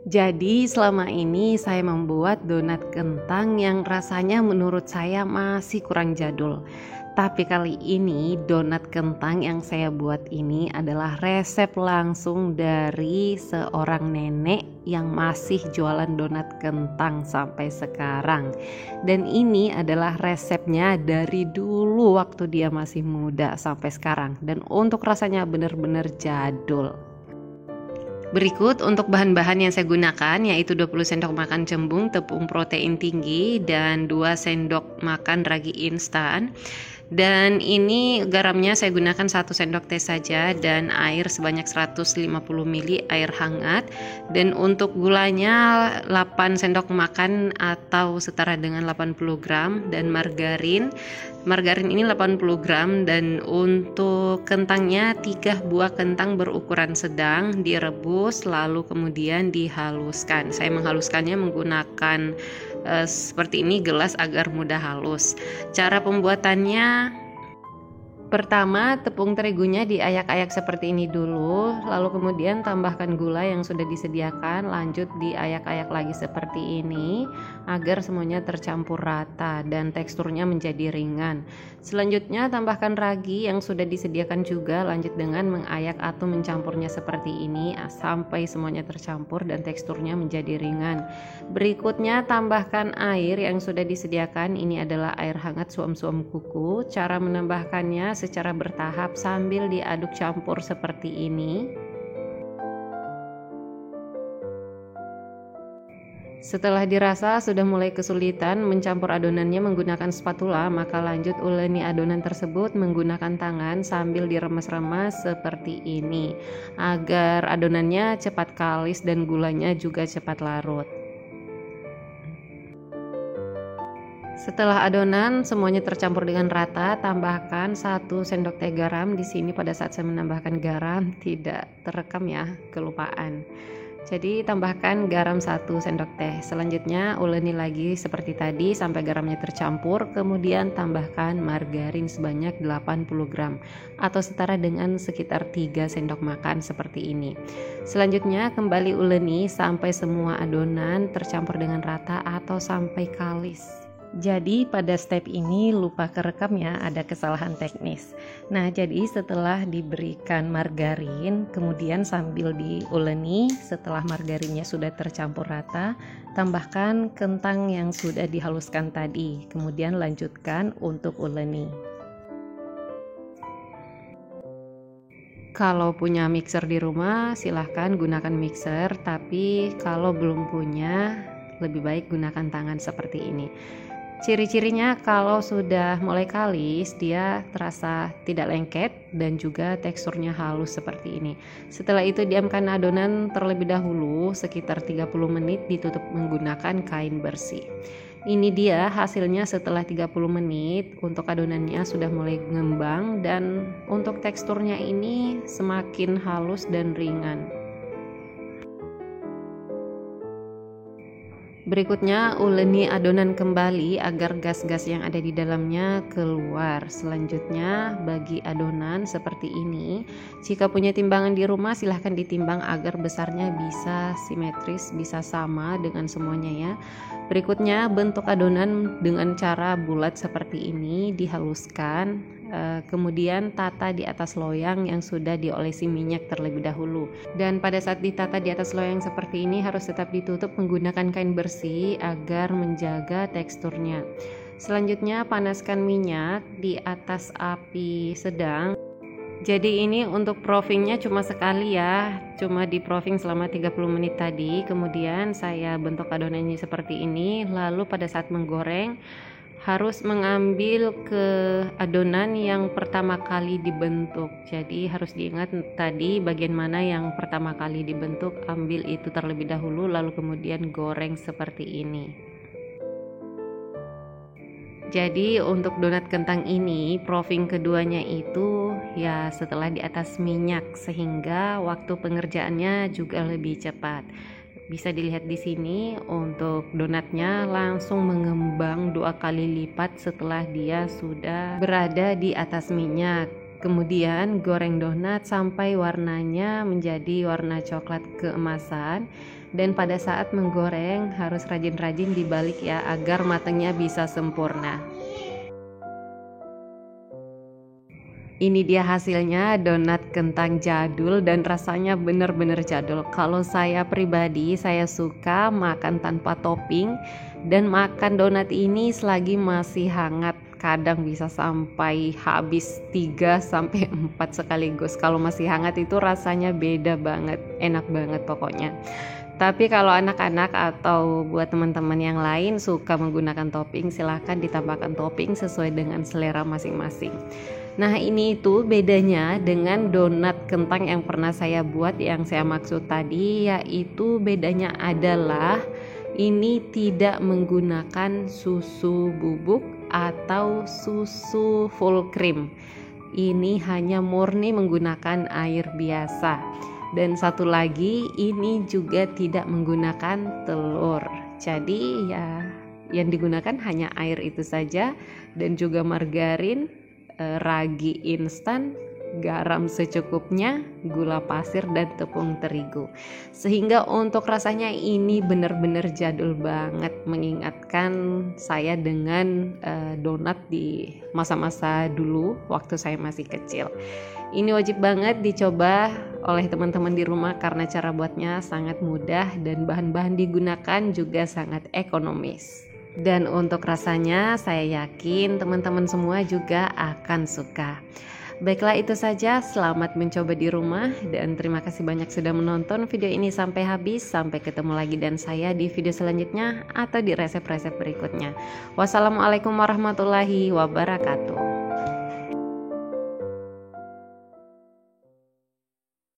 Jadi selama ini saya membuat donat kentang yang rasanya menurut saya masih kurang jadul. Tapi kali ini donat kentang yang saya buat ini adalah resep langsung dari seorang nenek yang masih jualan donat kentang sampai sekarang. Dan ini adalah resepnya dari dulu waktu dia masih muda sampai sekarang. Dan untuk rasanya benar-benar jadul. Berikut untuk bahan-bahan yang saya gunakan, yaitu 20 sendok makan cembung tepung protein tinggi dan 2 sendok makan ragi instan. Dan ini garamnya saya gunakan 1 sendok teh saja dan air sebanyak 150 ml air hangat. Dan untuk gulanya 8 sendok makan atau setara dengan 80 gram dan margarin. Margarin ini 80 gram dan untuk kentangnya 3 buah kentang berukuran sedang direbus lalu kemudian dihaluskan. Saya menghaluskannya menggunakan seperti ini gelas agar mudah halus. Cara pembuatannya, pertama tepung terigunya diayak-ayak seperti ini dulu, lalu kemudian tambahkan gula yang sudah disediakan, lanjut diayak-ayak lagi seperti ini agar semuanya tercampur rata dan teksturnya menjadi ringan. Selanjutnya tambahkan ragi yang sudah disediakan juga, lanjut dengan mengayak atau mencampurnya seperti ini sampai semuanya tercampur dan teksturnya menjadi ringan. Berikutnya tambahkan air yang sudah disediakan, ini adalah air hangat suam-suam kuku. Cara menambahkannya secara bertahap sambil diaduk campur seperti ini. Setelah dirasa sudah mulai kesulitan mencampur adonannya menggunakan spatula, maka lanjut uleni adonan tersebut menggunakan tangan sambil diremas-remas seperti ini agar adonannya cepat kalis dan gulanya juga cepat larut. Setelah adonan semuanya tercampur dengan rata, tambahkan 1 sendok teh garam. Di sini pada saat saya menambahkan garam tidak terekam ya, kelupaan. Jadi tambahkan garam 1 sendok teh. Selanjutnya uleni lagi seperti tadi sampai garamnya tercampur, kemudian tambahkan margarin sebanyak 80 gram atau setara dengan sekitar 3 sendok makan seperti ini. Selanjutnya kembali uleni sampai semua adonan tercampur dengan rata atau sampai kalis. Jadi pada step ini lupa kerekam ya, ada kesalahan teknis. Nah, jadi setelah diberikan margarin, kemudian sambil diuleni, setelah margarinnya sudah tercampur rata, tambahkan kentang yang sudah dihaluskan tadi, kemudian lanjutkan untuk uleni. Kalau punya mixer di rumah, silahkan gunakan mixer, tapi kalau belum punya, lebih baik gunakan tangan seperti ini. Ciri-cirinya kalau sudah mulai kalis, dia terasa tidak lengket dan juga teksturnya halus seperti ini. Setelah itu diamkan adonan terlebih dahulu sekitar 30 menit ditutup menggunakan kain bersih. Ini dia hasilnya setelah 30 menit. Untuk adonannya sudah mulai mengembang dan untuk teksturnya ini semakin halus dan ringan. Berikutnya uleni adonan kembali agar gas-gas yang ada di dalamnya keluar. Selanjutnya bagi adonan seperti ini. Jika punya timbangan di rumah silahkan ditimbang agar besarnya bisa simetris, bisa sama dengan semuanya ya. Berikutnya bentuk adonan dengan cara bulat seperti ini dihaluskan. Kemudian tata di atas loyang yang sudah diolesi minyak terlebih dahulu. Dan pada saat ditata di atas loyang seperti ini harus tetap ditutup menggunakan kain bersih agar menjaga teksturnya. Selanjutnya panaskan minyak di atas api sedang. Jadi ini untuk proofingnya cuma sekali ya, cuma di proofing selama 30 menit tadi. Kemudian saya bentuk adonannya seperti ini, lalu pada saat menggoreng harus mengambil ke adonan yang pertama kali dibentuk. Jadi harus diingat tadi bagian mana yang pertama kali dibentuk, ambil itu terlebih dahulu lalu kemudian goreng seperti ini. Jadi untuk donat kentang ini proofing keduanya itu ya setelah di atas minyak sehingga waktu pengerjaannya juga lebih cepat. Bisa dilihat di sini untuk donatnya langsung mengembang 2 kali lipat setelah dia sudah berada di atas minyak. Kemudian goreng donat sampai warnanya menjadi warna coklat keemasan. Dan pada saat menggoreng harus rajin-rajin dibalik ya, agar matangnya bisa sempurna. Ini dia hasilnya, donat kentang jadul dan rasanya bener-bener jadul. Kalau saya pribadi, saya suka makan tanpa topping dan makan donat ini selagi masih hangat. Kadang bisa sampai habis 3 sampai 4 sekaligus. Kalau masih hangat itu rasanya beda banget, enak banget pokoknya. Tapi kalau anak-anak atau buat teman-teman yang lain suka menggunakan topping, silahkan ditambahkan topping sesuai dengan selera masing-masing. Nah, ini tuh bedanya dengan donat kentang yang pernah saya buat, yang saya maksud tadi, yaitu bedanya adalah ini tidak menggunakan susu bubuk atau susu full cream. Ini hanya murni menggunakan air biasa. Dan satu lagi, ini juga tidak menggunakan telur. Jadi ya yang digunakan hanya air itu saja, dan juga margarin, ragi instan, garam secukupnya, gula pasir, dan tepung terigu. Sehingga untuk rasanya ini benar-benar jadul banget, mengingatkan saya dengan donat di masa-masa dulu waktu saya masih kecil. Ini wajib banget dicoba oleh teman-teman di rumah karena cara buatnya sangat mudah dan bahan-bahan digunakan juga sangat ekonomis. Dan untuk rasanya saya yakin teman-teman semua juga akan suka. Baiklah, itu saja, selamat mencoba di rumah dan terima kasih banyak sudah menonton video ini sampai habis. Sampai ketemu lagi dan saya di video selanjutnya atau di resep-resep berikutnya. Wassalamualaikum warahmatullahi wabarakatuh.